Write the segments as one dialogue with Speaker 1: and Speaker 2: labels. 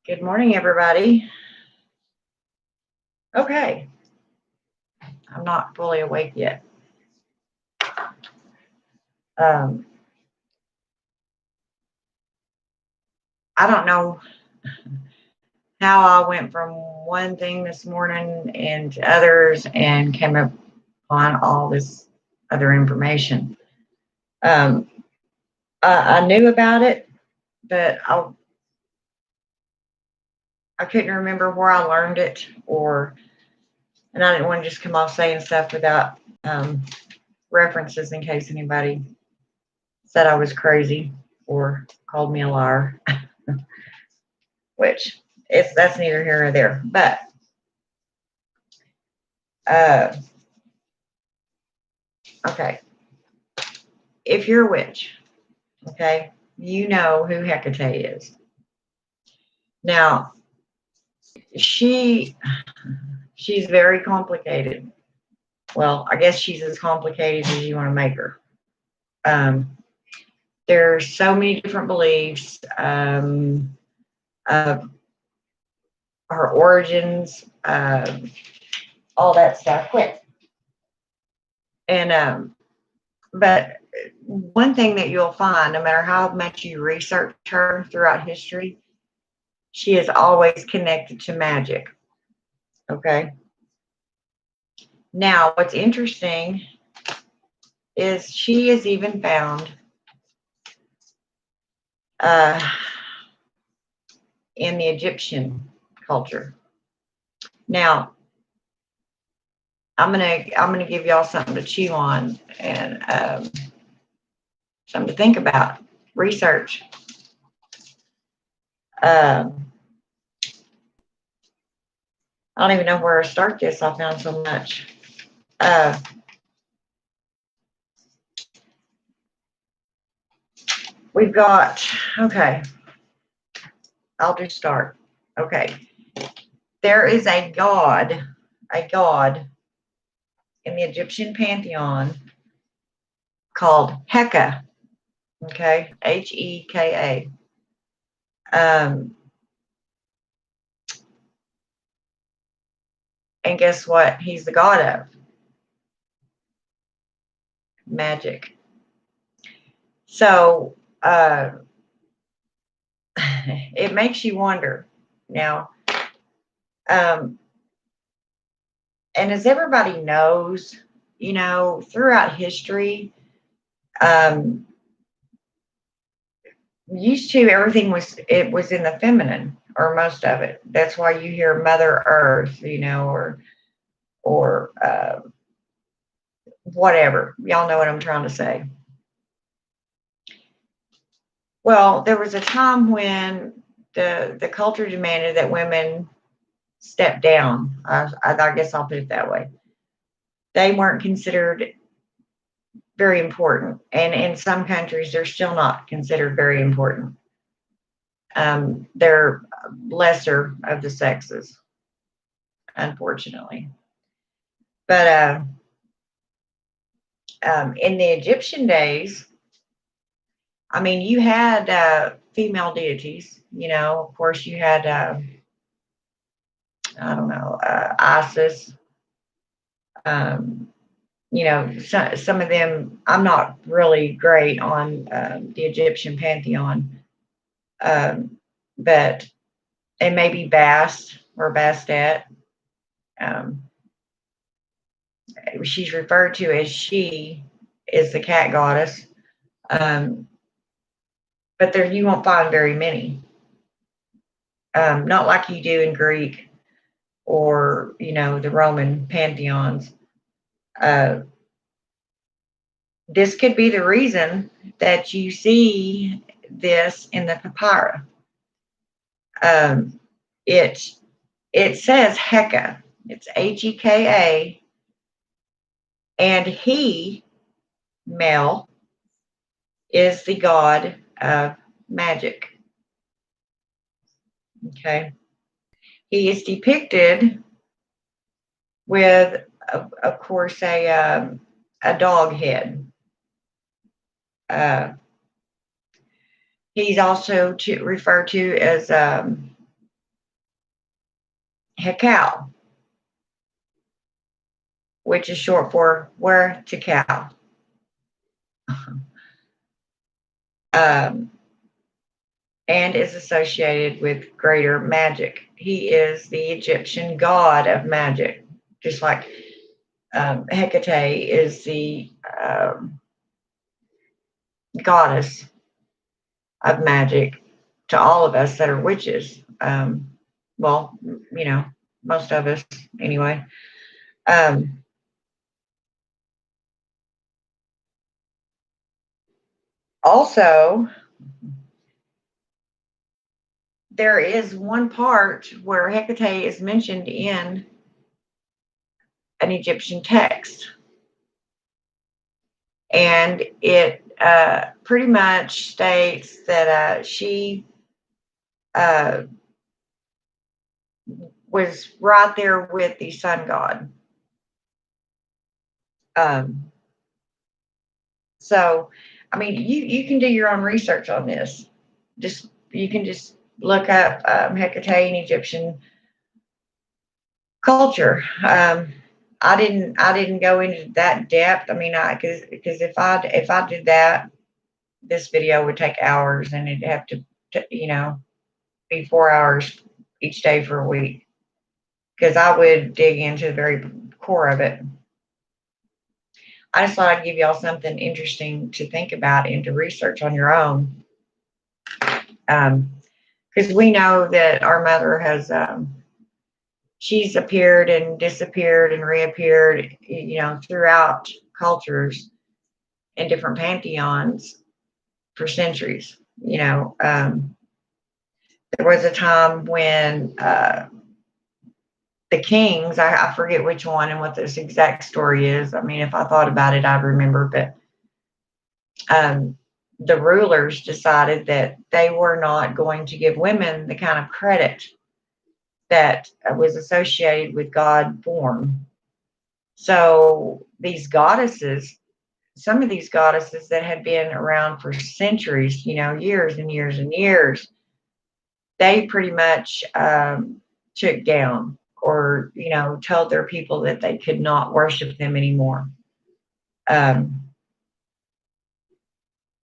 Speaker 1: Good morning, everybody. Okay, I'm not fully awake yet. Um, I don't know how I went from one thing this morning and to others and came upon all this other information. Um, I knew about it, but I couldn't remember where I learned it, and I didn't want to just come off saying stuff without references in case anybody said I was crazy or called me a liar, which that's neither here nor there. But uh, okay, if you're a witch, okay, you know who Hekate is. Now, she's very complicated. Well, I guess she's as complicated as you want to make her. Um, there's so many different beliefs of her origins, all that stuff. Quit. And but one thing that you'll find, no matter how much you research her throughout history, she is always connected to magic. Okay. Now, what's interesting is she is even found uh, in the Egyptian culture. Now, I'm gonna give y'all something to chew on and something to think about. Research. Um, I don't even know where to start this. I found so much. Uh, we've got, okay, I'll just start. Okay. There is a god in the Egyptian pantheon called Heka. Okay. Heka. And guess what? He's the god of magic. So it makes you wonder now. And as everybody knows, throughout history, used to everything was in the feminine, or most of it. That's why you hear Mother Earth, or whatever. Y'all know what I'm trying to say. Well, there was a time when the culture demanded that women step down. I guess I'll put it that way. They weren't considered very important, and in some countries, they're still not considered very important. They're lesser of the sexes, unfortunately. But in the Egyptian days, I mean, you had female deities. Of course, you had I don't know, Isis. Um, some of them. I'm not really great on the Egyptian pantheon, but it may be Bast or Bastet. Um, she's referred to as she is the cat goddess, but there you won't find very many. Not like you do in Greek or the Roman pantheons. This could be the reason that you see this in the papyrus. Um, it it says Heka. It's Heka, and he, male, is the god of magic. Okay, he is depicted with, of course, a dog head. He's also referred to as Hekate, which is short for where to cow. Um, and is associated with greater magic. He is the Egyptian god of magic, just like Hekate is the goddess of magic to all of us that are witches. Well, you know, most of us anyway. Also, there is one part where Hecate is mentioned in an Egyptian text, and it pretty much states that she uh, was right there with the sun god. Um, so, I mean, you can do your own research on this. You can just look up Hecate in Egyptian culture. I didn't go into that depth. I mean, because if I did that, this video would take hours, and it'd have to be 4 hours each day for a week, because I would dig into the very core of it. I just thought I'd give y'all something interesting to think about and to research on your own. Because we know that our mother has, she's appeared and disappeared and reappeared, throughout cultures and different pantheons for centuries. There was a time when the kings, I forget which one and what this exact story is. I mean, if I thought about it, I'd remember, but the rulers decided that they were not going to give women the kind of credit that was associated with God born. So these goddesses, some of these goddesses that had been around for centuries, years and years and years, they pretty much took down, or told their people that they could not worship them anymore.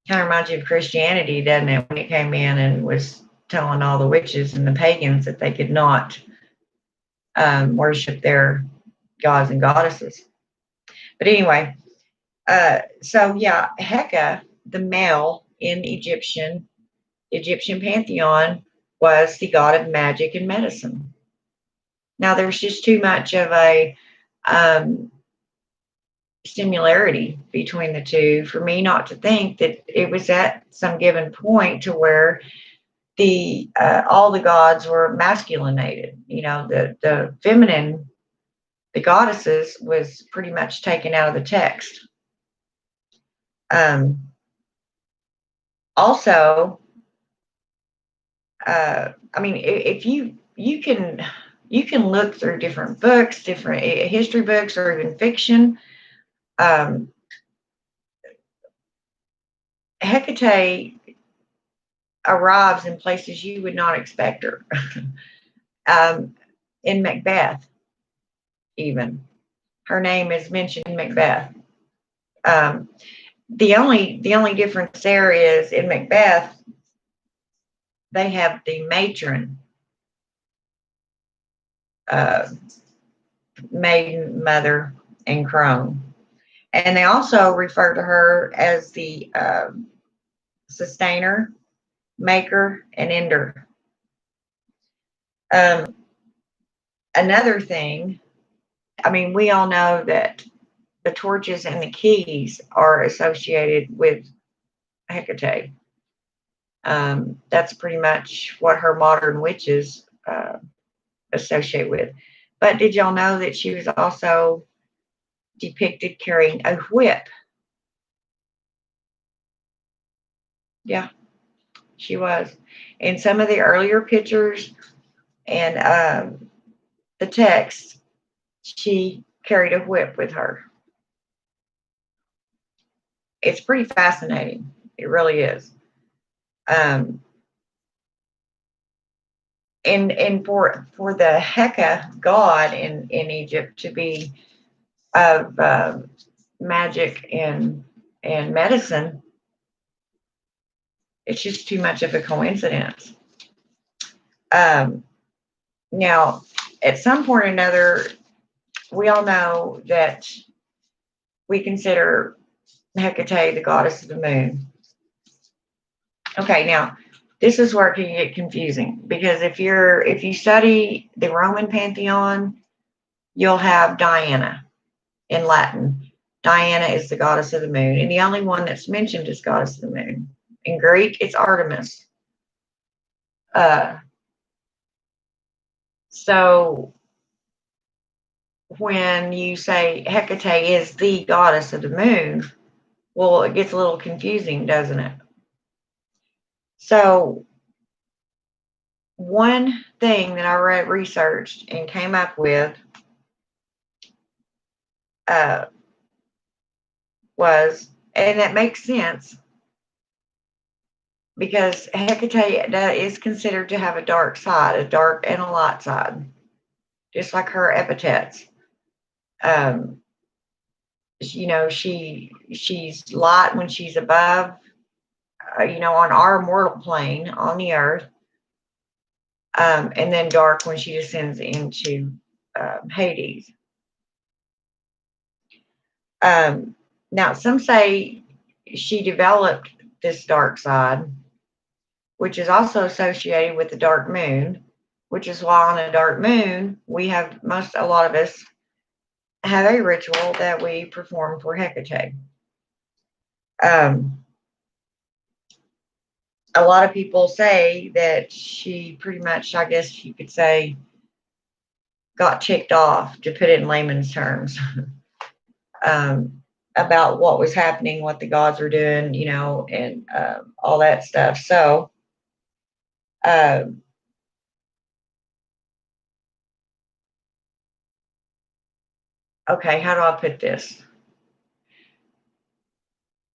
Speaker 1: Kind of reminds you of Christianity, doesn't it? When it came in and was telling all the witches and the pagans that they could not worship their gods and goddesses. But anyway, so yeah, Heka, the male in Egyptian pantheon, was the god of magic and medicine. Now, there's just too much of a similarity between the two for me not to think that it was at some given point to where the all the gods were masculinated. The feminine, the goddesses, was pretty much taken out of the text. Also, I mean, if you can look through different books, different history books, or even fiction. Hecate arrives in places you would not expect her. In Macbeth, even her name is mentioned in Macbeth. The only difference there is in Macbeth, they have the matron, maiden, mother, and crone, and they also refer to her as the sustainer, maker, and ender. Another thing, I mean, we all know that the torches and the keys are associated with Hecate. That's pretty much what her modern witches associate with. But did y'all know that she was also depicted carrying a whip? Yeah, she was. In some of the earlier pictures and the text, she carried a whip with her. It's pretty fascinating. It really is. and for the Heka god in Egypt to be of magic and medicine, it's just too much of a coincidence. Um, Now, at some point or another, we all know that we consider Hecate the goddess of the moon. Okay, now this is where it can get confusing, because if you study the Roman pantheon, you'll have Diana in Latin. Diana is the goddess of the moon, and the only one that's mentioned is goddess of the moon. In Greek, it's Artemis. Uh, so when you say Hecate is the goddess of the moon, well, it gets a little confusing, doesn't it? So one thing that I researched and came up with uh, was, and that makes sense, because Hecate is considered to have a dark side, a dark and a light side, just like her epithets. Um, she's light when she's above, on our mortal plane on the earth, and then dark when she descends into Hades. Now, some say she developed this dark side, which is also associated with the dark moon, which is why on a dark moon, a lot of us have a ritual that we perform for Hecate. A lot of people say that she pretty much, I guess you could say, got ticked off, to put it in layman's terms, about what was happening, what the gods were doing, and all that stuff. So, okay, how do I put this?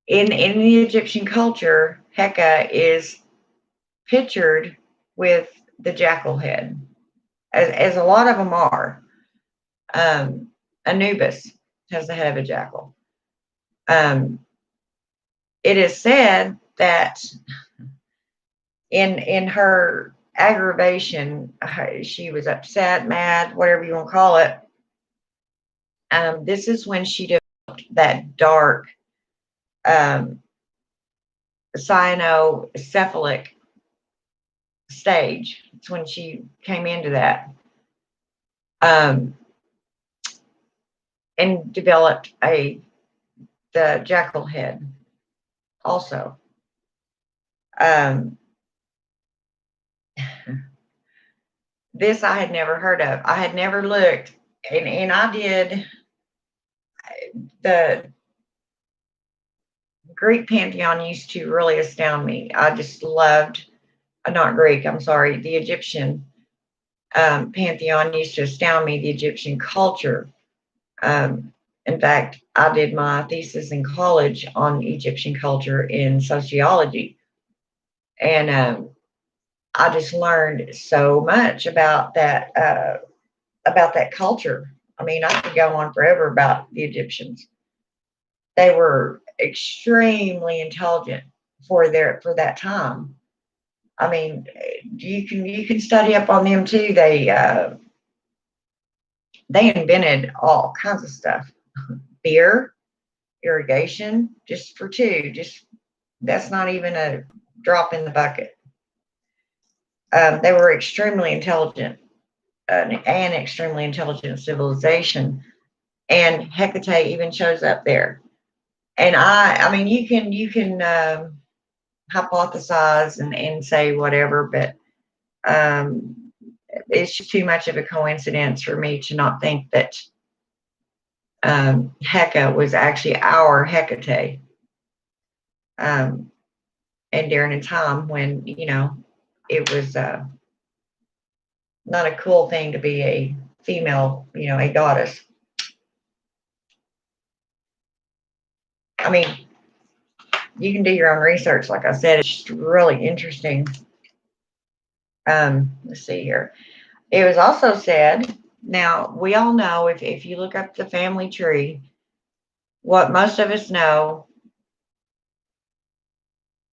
Speaker 1: In the Egyptian culture, Heka is pictured with the jackal head, as a lot of them are. Anubis has the head of a jackal. It is said that in her aggravation, she was upset, mad, whatever you want to call it. This is when she developed that dark cyanocephalic stage. It's when she came into that, and developed the jackal head also. This I had never heard of. I had never looked, and I did. The Greek pantheon used to really astound me. I just loved, not Greek, I'm sorry, the Egyptian pantheon used to astound me, the Egyptian culture. In fact, I did my thesis in college on Egyptian culture in sociology. And I just learned so much about that culture. I mean, I could go on forever about the Egyptians. They were extremely intelligent for that time. I mean, you can study up on them too. They invented all kinds of stuff. Beer, irrigation, just for two. Just that's not even a drop in the bucket. They were extremely intelligent, an extremely intelligent civilization, and Hecate even shows up there. And I mean, you can hypothesize and say whatever, but it's just too much of a coincidence for me to not think that Heka was actually our Hecate. And during a time when, it was not a cool thing to be a female, a goddess. I mean, you can do your own research. Like I said, it's just really interesting. Let's see here. It was also said, now we all know if you look up the family tree, what most of us know,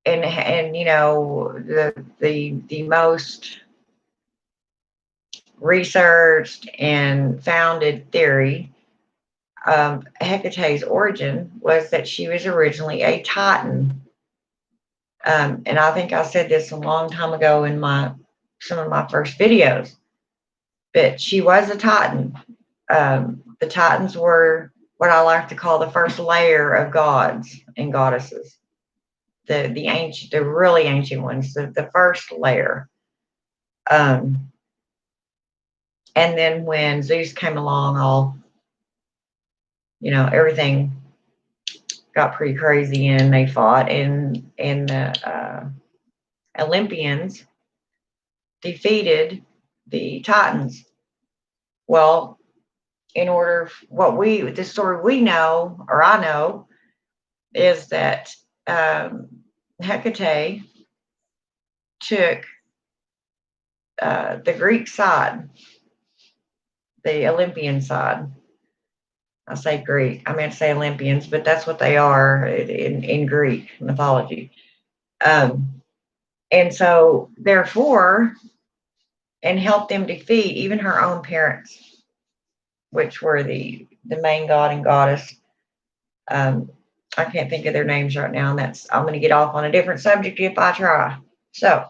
Speaker 1: and you know, the most researched and founded theory of Hecate's origin was that she was originally a Titan. And I think I said this a long time ago in some of my first videos, but she was a Titan. The Titans were what I like to call the first layer of gods and goddesses. The really ancient ones, the first layer. And then when Zeus came along, everything got pretty crazy and they fought, and the Olympians defeated the Titans. Well, the story we know, or I know, is that Hecate took the Greek side, the Olympian side. I say Greek, I meant to say Olympians, but that's what they are in Greek mythology. And so, therefore, and helped them defeat even her own parents, which were the main god and goddess. I can't think of their names right now, and I'm going to get off on a different subject if I try. So,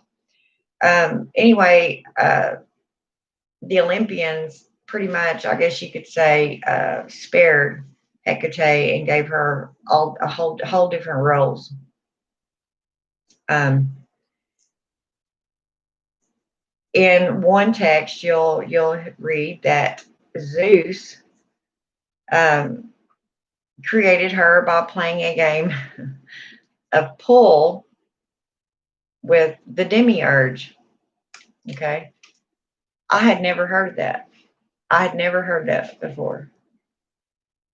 Speaker 1: anyway, the Olympians pretty much, I guess you could say, spared Hecate and gave her a whole different roles. In one text, you'll read that Zeus created her by playing a game of pool with the demiurge. Okay, I had never heard that. I had never heard that before,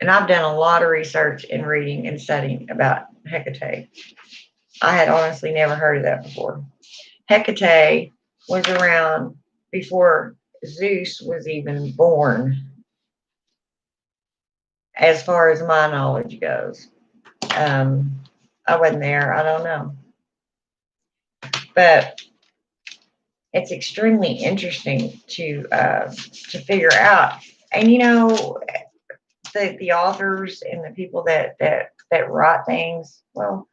Speaker 1: and I've done a lot of research and reading and studying about Hecate. I had honestly never heard of that before. Hecate was around before Zeus was even born, as far as my knowledge goes. I wasn't there. I don't know. But it's extremely interesting to figure out. And, the authors and the people that write things, well,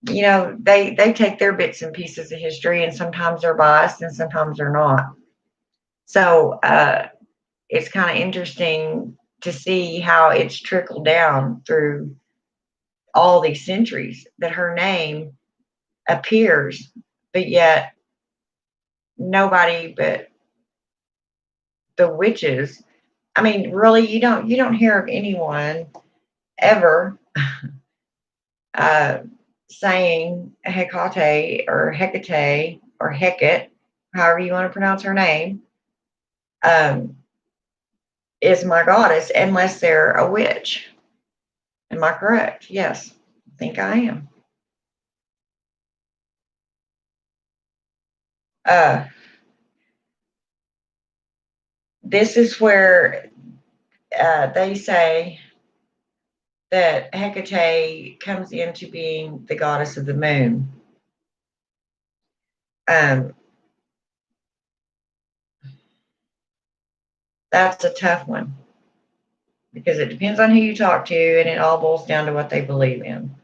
Speaker 1: they take their bits and pieces of history, and sometimes they're biased and sometimes they're not. So it's kind of interesting to see how it's trickled down through all these centuries that her name appears, but yet nobody but the witches. I mean, really, you don't hear of anyone ever saying Hecate or Hecate or Hecate, however you want to pronounce her name, is my goddess, unless they're a witch. Am I correct? Yes, I think I am. This is where they say that Hecate comes into being the goddess of the moon. That's a tough one because it depends on who you talk to, and it all boils down to what they believe in.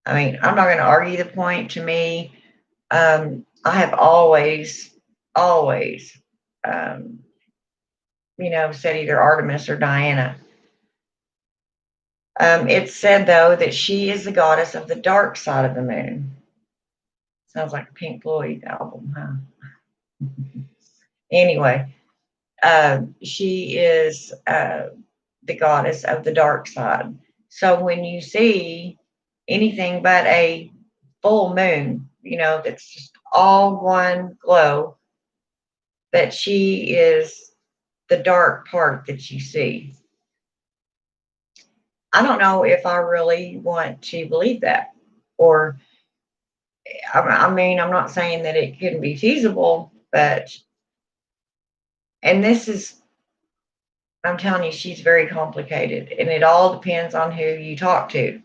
Speaker 1: I mean, I'm not going to argue the point. To me, I have always, said either Artemis or Diana. It's said, though, that she is the goddess of the dark side of the moon. Sounds like a Pink Floyd album, huh? Anyway, she is the goddess of the dark side. So when you see anything but a full moon, that's just all one glow, that she is the dark part that you see. I don't know if I really want to believe that, or I mean, I'm not saying that it couldn't be feasible, but, and this is, I'm telling you, she's very complicated, and it all depends on who you talk to.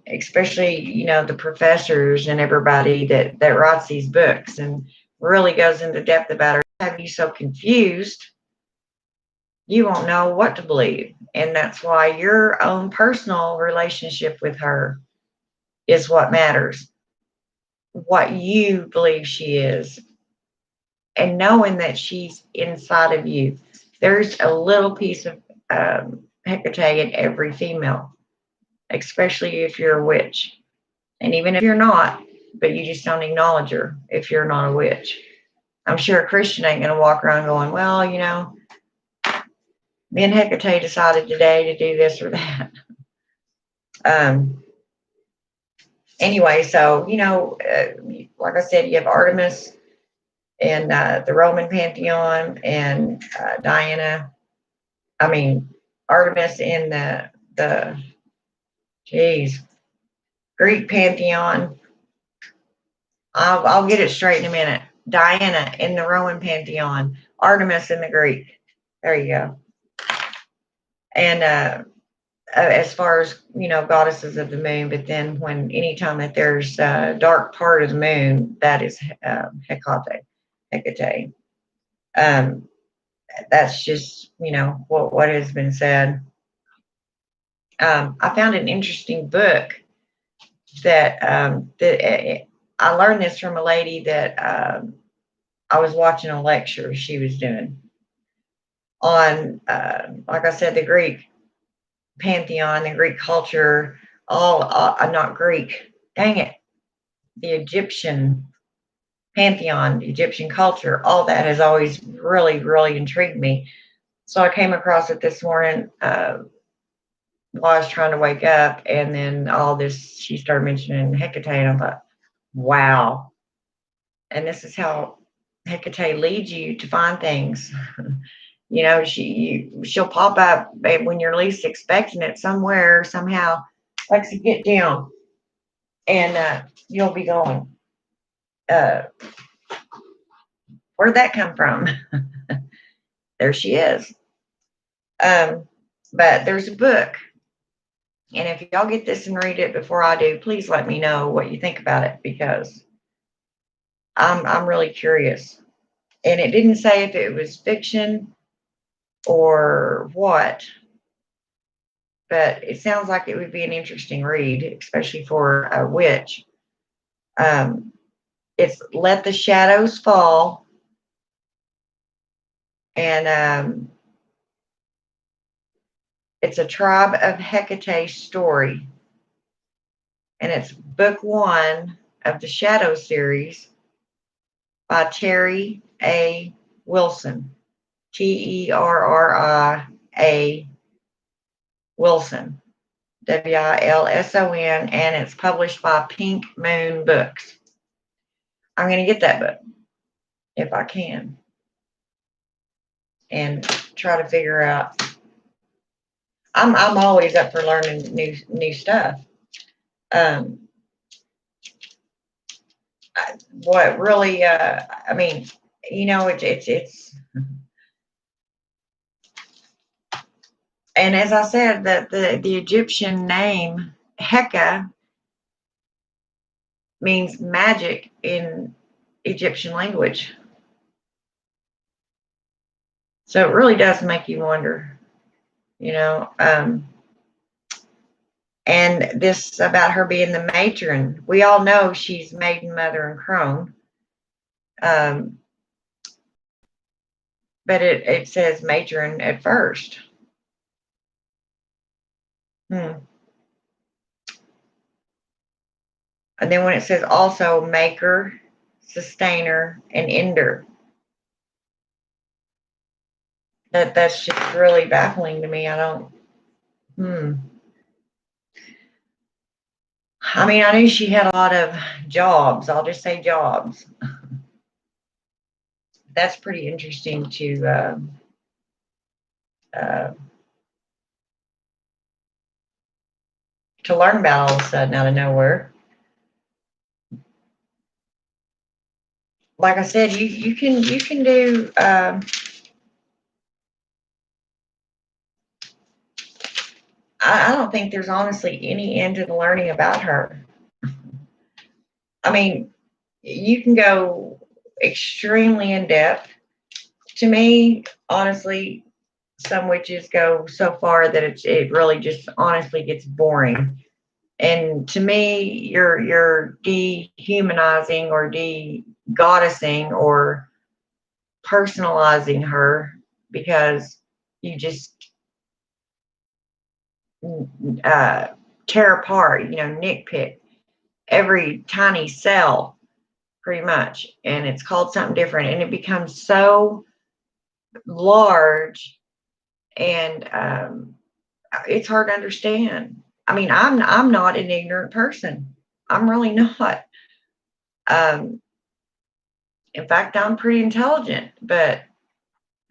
Speaker 1: Especially, the professors and everybody that writes these books and really goes into depth about her, have you so confused, you won't know what to believe. And that's why your own personal relationship with her is what matters, what you believe she is, and knowing that she's inside of you. There's a little piece of Hecate in every female, especially if you're a witch. And even if you're not, but you just don't acknowledge her if you're not a witch. I'm sure a Christian ain't going to walk around going, well, me and Hecate decided today to do this or that. Um, anyway, so, like I said, you have Artemis in the Roman pantheon, and Diana, I mean, Artemis in the geez, Greek pantheon. I'll get it straight in a minute. Diana in the Roman pantheon, Artemis in the Greek. There you go. And as far as goddesses of the moon, but then when anytime that there's a dark part of the moon, that is Hecate. Um, that's just what has been said. I found an interesting book that I learned this from a lady that I was watching a lecture she was doing on, like I said, the Greek pantheon, the Greek culture, all not Greek, dang it, the Egyptian pantheon, the Egyptian culture, all that has always really, really intrigued me. So I came across it this morning while I was trying to wake up, and then all this, she started mentioning Hecate, and I thought, wow. And this is how Hecate leads you to find things. She'll pop up when you're least expecting it somewhere, somehow, likes to get down, and you'll be going, uh, where'd that come from? There she is. But there's a book, and if y'all get this and read it before I do, please let me know what you think about it, because I'm really curious. And it didn't say if it was fiction or what, but it sounds like it would be an interesting read, especially for a witch. It's Let the Shadows Fall, and it's a Tribe of Hecate story, and it's book 1 of the Shadow series by Terry A. Wilson, Terria Wilson, Wilson, and it's published by Pink Moon Books. I'm going to get that book if I can and try to figure out. I'm always up for learning new stuff. What really, I mean, it's, and as I said, the Egyptian name Heka means magic in Egyptian language. So it really does make you wonder, and this about her being the matron. We all know she's maiden, mother, and crone. But it says matron at first. And then when it says also maker, sustainer, and ender, that's just really baffling to me. I don't. I mean, I knew she had a lot of jobs. I'll just say jobs. That's pretty interesting to learn about all of a sudden out of nowhere. like I said, you can do. I don't think there's honestly any end to the learning about her. I mean, you can go extremely in depth. To me, honestly, some witches go so far that it really just honestly gets boring. And to me, you're dehumanizing or de-goddessing or personalizing her because you just uh, tear apart, nitpick every tiny cell pretty much, and it's called something different, and it becomes so large and it's hard to understand. I mean, I'm not an ignorant person. I'm really not. Um, in fact, I'm pretty intelligent, but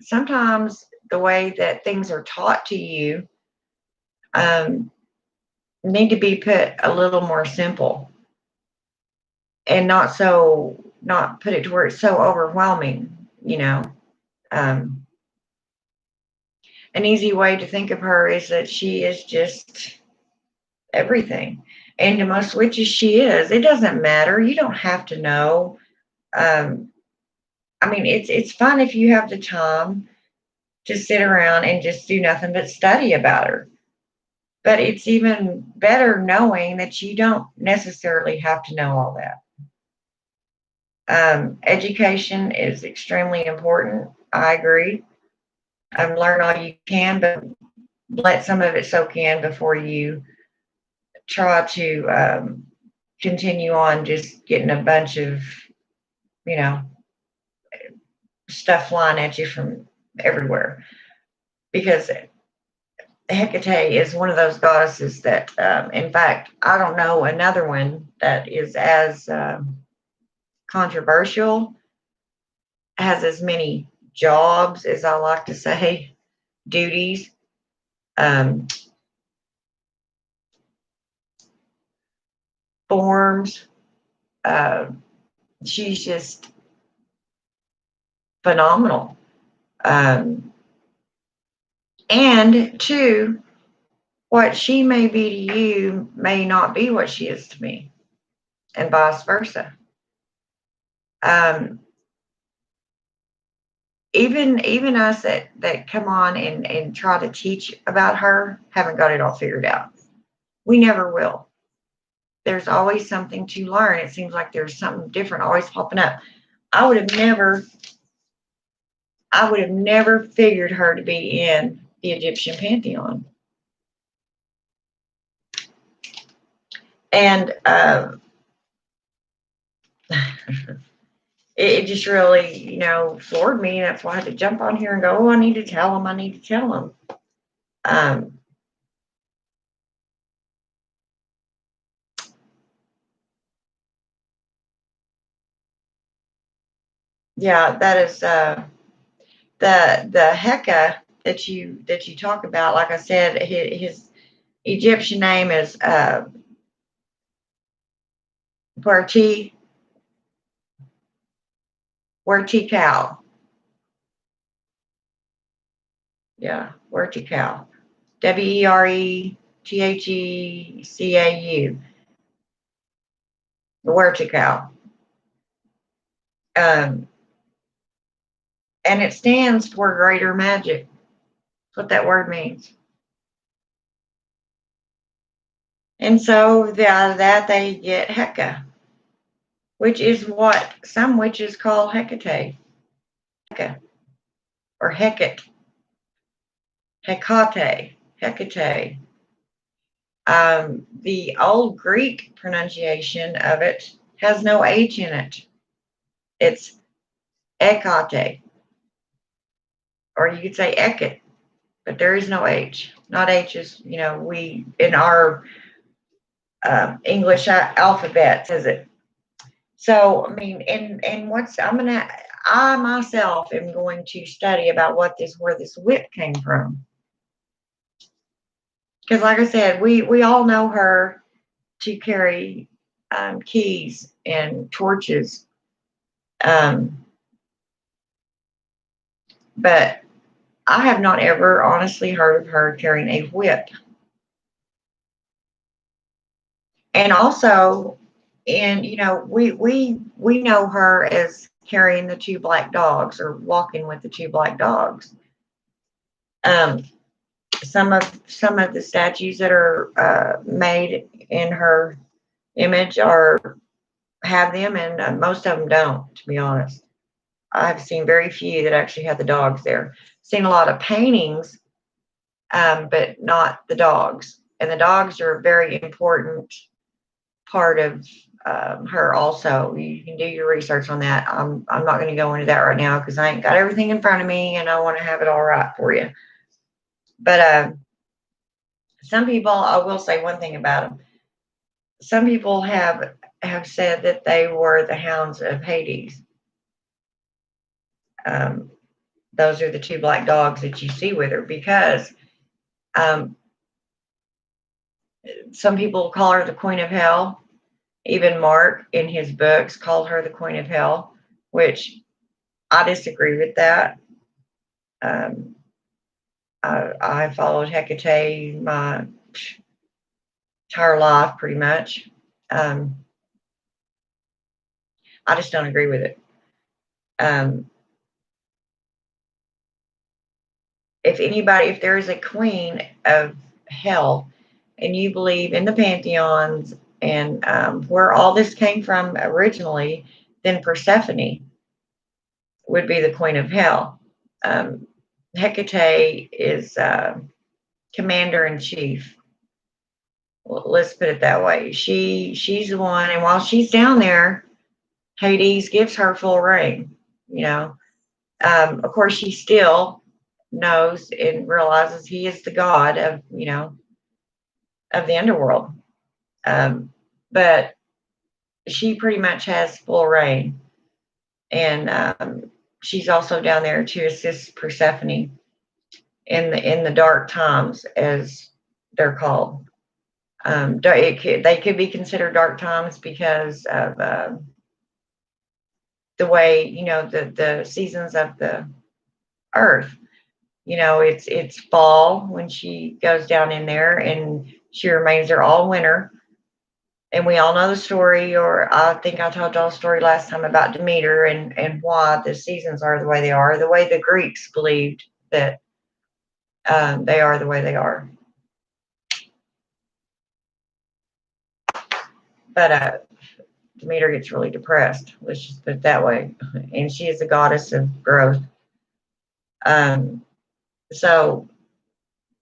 Speaker 1: sometimes the way that things are taught to you um, need to be put a little more simple and not put it to where it's so overwhelming. You know, um, an easy way to think of her is that she is just everything. And to most witches, she is. It doesn't matter. You don't have to know. Um, I mean, it's fun if you have the time to sit around and just do nothing but study about her. But it's even better knowing that you don't necessarily have to know all that. Education is extremely important. I agree. Learn all you can, but let some of it soak in before you try to continue on just getting a bunch of, you know, stuff flying at you from everywhere. Because Hecate is one of those goddesses that, in fact, I don't know another one that is as controversial, has as many jobs, as I like to say, duties. Um, Forms. Uh, she's just phenomenal. Um, and two, what she may be to you may not be what she is to me, and vice versa. Um, even us that come on and try to teach about her haven't got it all figured out. We never will. There's always something to learn. It seems like there's something different always popping up. I would have never I would have never figured her to be in the Egyptian pantheon. And it just really, floored me. That's why I had to jump on here and go, oh, I need to tell them. I need to tell them. Um, yeah, that is the Heka that you talk about. Like I said, his Egyptian name is Werti Wertikau. Yeah, Wertikau. Weretthecau. Wertikau. Um, and it stands for greater magic. That's what that word means. And so out of that they get Heka, which is what some witches call Hecate, Heka, or Hecate, Hekate, Hecate. The old Greek pronunciation of it has no H in it. It's Hekate, or you could say Hecate, but there is no H. Not H's, we, in our English alphabet, says it. So, I mean, and I myself am going to study about where this whip came from. Because, like I said, we all know her to carry keys and torches But I have not ever honestly heard of her carrying a whip. And also, and we know her as carrying the two black dogs or walking with the two black dogs. Um, some of the statues that are made in her image are have them, and most of them don't. To be honest, I've seen very few that actually have the dogs there. Seen a lot of paintings, but not the dogs. And the dogs are a very important part of her. Also, you can do your research on that. I'm not going to go into that right now because I ain't got everything in front of me, and I want to have it all right for you. But some people, I will say one thing about them. Some people have said that they were the hounds of Hades. Um, those are the two black dogs that you see with her because um, some people call her the Queen of Hell. Even Mark in his books called her the Queen of Hell, which I disagree with that. Um, I followed Hekate my entire life pretty much. I just don't agree with it. If there is a queen of hell and you believe in the pantheons and where all this came from originally, then Persephone would be the queen of hell. Um, Hecate is commander in chief. Well, let's put it that way. She's the one, and while she's down there, Hades gives her full reign. You know, of course, she still knows and realizes he is the god of of the underworld. Um, but she pretty much has full reign, and she's also down there to assist Persephone in the dark times, as they're called. They could be considered dark times because of the way the seasons of the earth. It's fall when she goes down in there, and she remains there all winter. And we all know the story, or I think I told y'all a story last time about Demeter and why the seasons are the way they are, the way the Greeks believed that they are the way they are. But Demeter gets really depressed. Let's just put it that way. And she is the goddess of growth. Um, so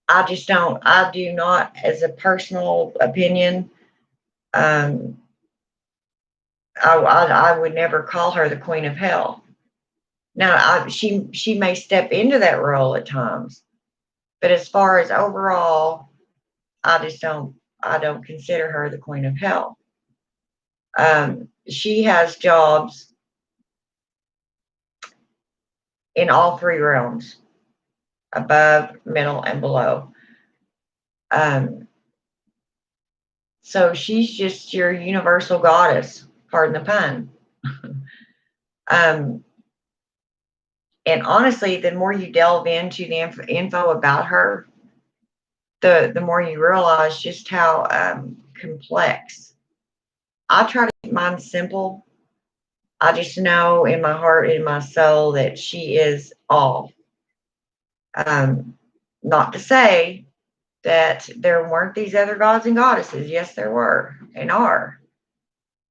Speaker 1: I do not, as a personal opinion, um, I would never call her the queen of hell. Now, she may step into that role at times, but as far as overall, I don't consider her the queen of hell. She has jobs in all three realms, above, middle, and below. Um, so she's just your universal goddess, pardon the pun. um, and honestly, the more you delve into the info about her, the more you realize just how complex. I try to keep mine simple. I just know in my heart, in my soul, that she is all. Not to say that there weren't these other gods and goddesses. Yes, there were and are.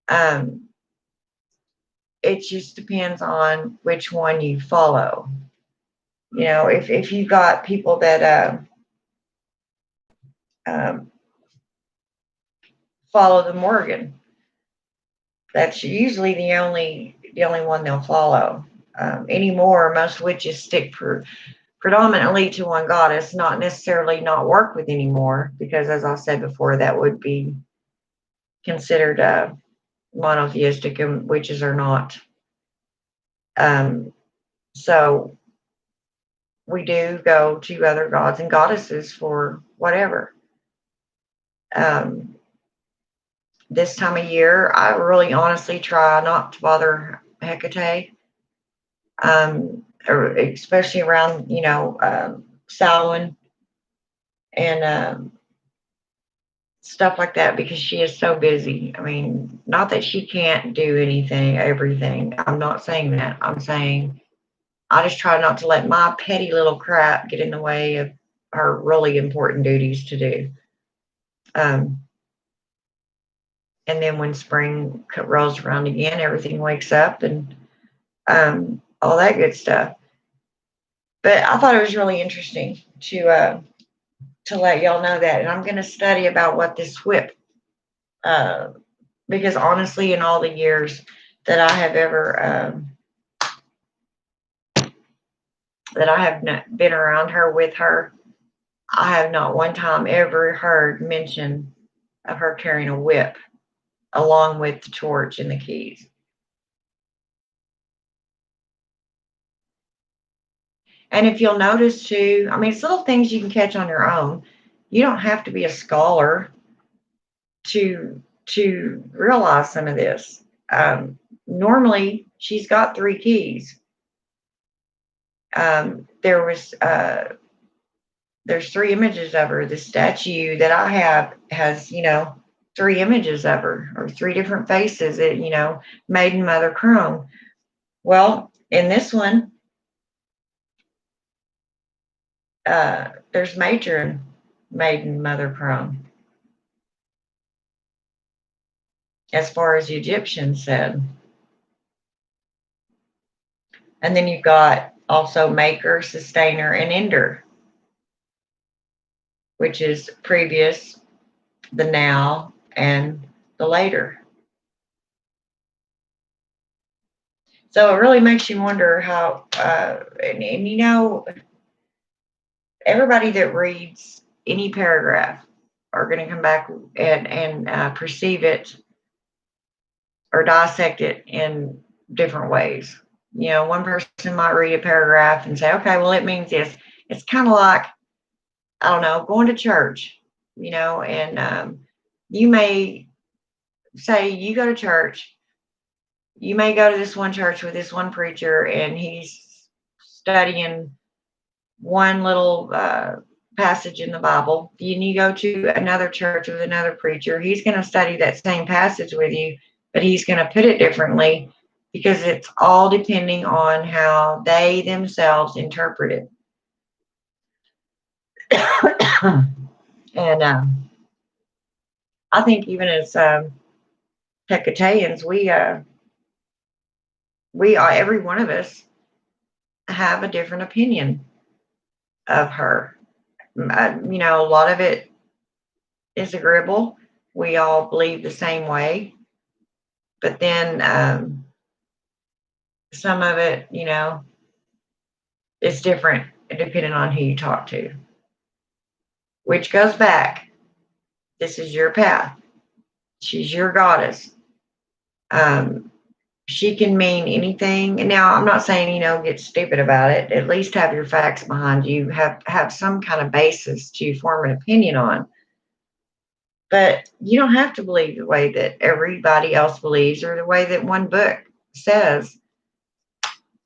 Speaker 1: Um, it just depends on which one you follow. If you got people that um, follow the Morgan, that's usually the only one they'll follow. Anymore, most witches stick predominantly to one goddess, not necessarily not work with anymore, because as I said before, that would be considered monotheistic, and witches are not. So we do go to other gods and goddesses for whatever. This time of year, I really honestly try not to bother Hekate, or especially around, Samhain and stuff like that, because she is so busy. I mean, not that she can't do everything. I'm not saying that. I'm saying I just try not to let my petty little crap get in the way of her really important duties to do. Um, and then when spring rolls around again, everything wakes up and all that good stuff. But I thought it was really interesting to let y'all know that, and I'm going to study about what this whip, because honestly, in all the years that I have ever that I have not been around her with her, I have not one time ever heard mention of her carrying a whip along with the torch and the keys. And if you'll notice too, I mean, it's little things you can catch on your own. You don't have to be a scholar to realize some of this. Normally, she's got 3 keys. There's 3 images of her. The statue that I have has, 3 images of her, or 3 different faces. Maiden, Mother, Crone. Well, in this one, there's Matron, Maiden, Mother, Crone, as far as the Egyptians said. And then you've got also Maker, Sustainer, and Ender, which is previous, the now, and the later. So it really makes you wonder how, and everybody that reads any paragraph are going to come back and perceive it or dissect it in different ways. One person might read a paragraph and say, okay, well, it means this. It's kind of like, I don't know, going to church, and you may say you go to church. You may go to this one church with this one preacher, and he's studying one little passage in the Bible. And you go to another church with another preacher. He's going to study that same passage with you, but he's going to put it differently, because it's all depending on how they themselves interpret it. And I think even as Hecateans, we are, every one of us have a different opinion of her. A lot of it is agreeable. We all believe the same way. But then some of it, is different depending on who you talk to. Which goes back, this is your path. She's your goddess. She can mean anything. And now I'm not saying, get stupid about it. At least have your facts behind you. Have some kind of basis to form an opinion on. But you don't have to believe the way that everybody else believes, or the way that one book says.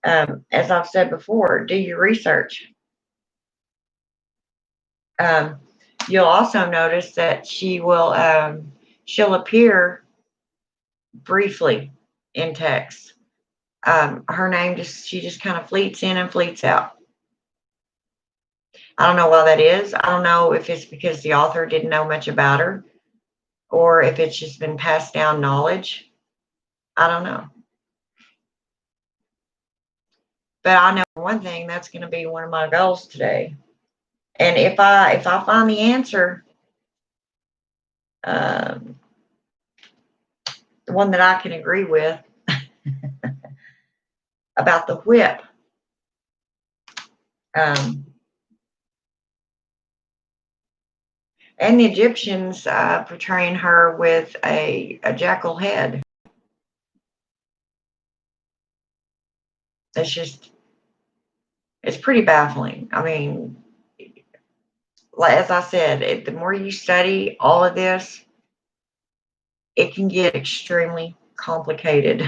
Speaker 1: As I've said before, do your research. You'll also notice that she'll appear briefly in text. Her name she just kind of fleets in and fleets out. I don't know why that is. I don't know if it's because the author didn't know much about her, or if it's just been passed down knowledge. I don't know. But I know one thing, that's going to be one of my goals today. And if I find the answer, the one that I can agree with about the whip, and the Egyptians portraying her with a jackal head. It's pretty baffling. I mean, as I said, the more you study all of this, it can get extremely complicated.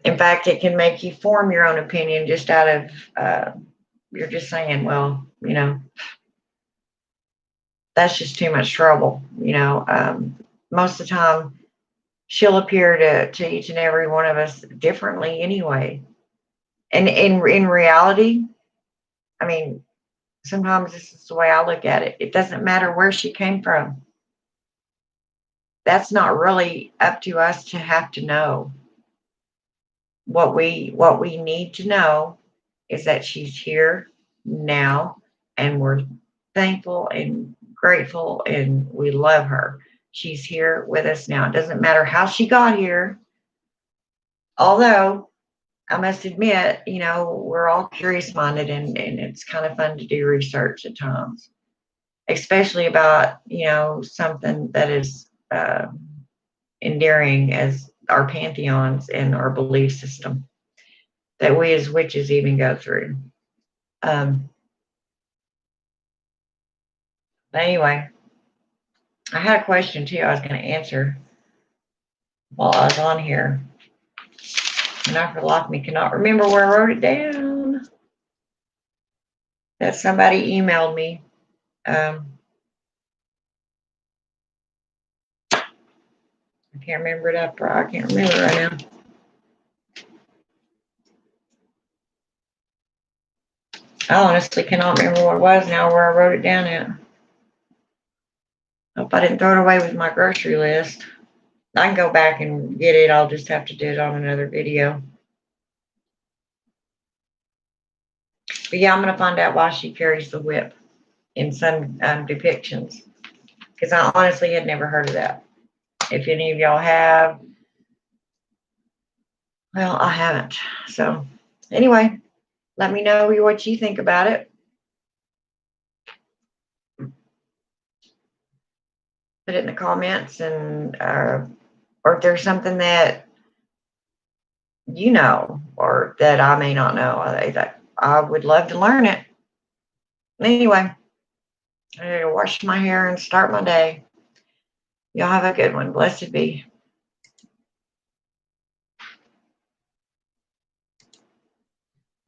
Speaker 1: In fact, it can make you form your own opinion just out of, you're just saying, well, that's just too much trouble. Most of the time, she'll appear to each and every one of us differently anyway. And in reality, I mean, sometimes this is the way I look at it. It doesn't matter where she came from. That's not really up to us to have to know. What we need to know is that she's here now, and we're thankful and grateful, and we love her. She's here with us now. It doesn't matter how she got here. Although I must admit, we're all curious minded, and it's kind of fun to do research at times, especially about, something that is endearing as our pantheons and our belief system that we as witches even go through. But anyway, I had a question too I was going to answer while I was on here. And I, for the life of me, cannot remember where I wrote it down. That somebody emailed me. I can't remember it after. I can't remember right now. I honestly cannot remember what it was now where I wrote it down at. Hope I didn't throw it away with my grocery list. I can go back and get it. I'll just have to do it on another video. But yeah, I'm going to find out why she carries the whip in some depictions. Because I honestly had never heard of that. If any of y'all have, well, I haven't. So anyway, let me know what you think about it. Put it in the comments, and or if there's something that you know or that I may not know, I would love to learn it. Anyway, I need to wash my hair and start my day. Y'all have a good one. Blessed be.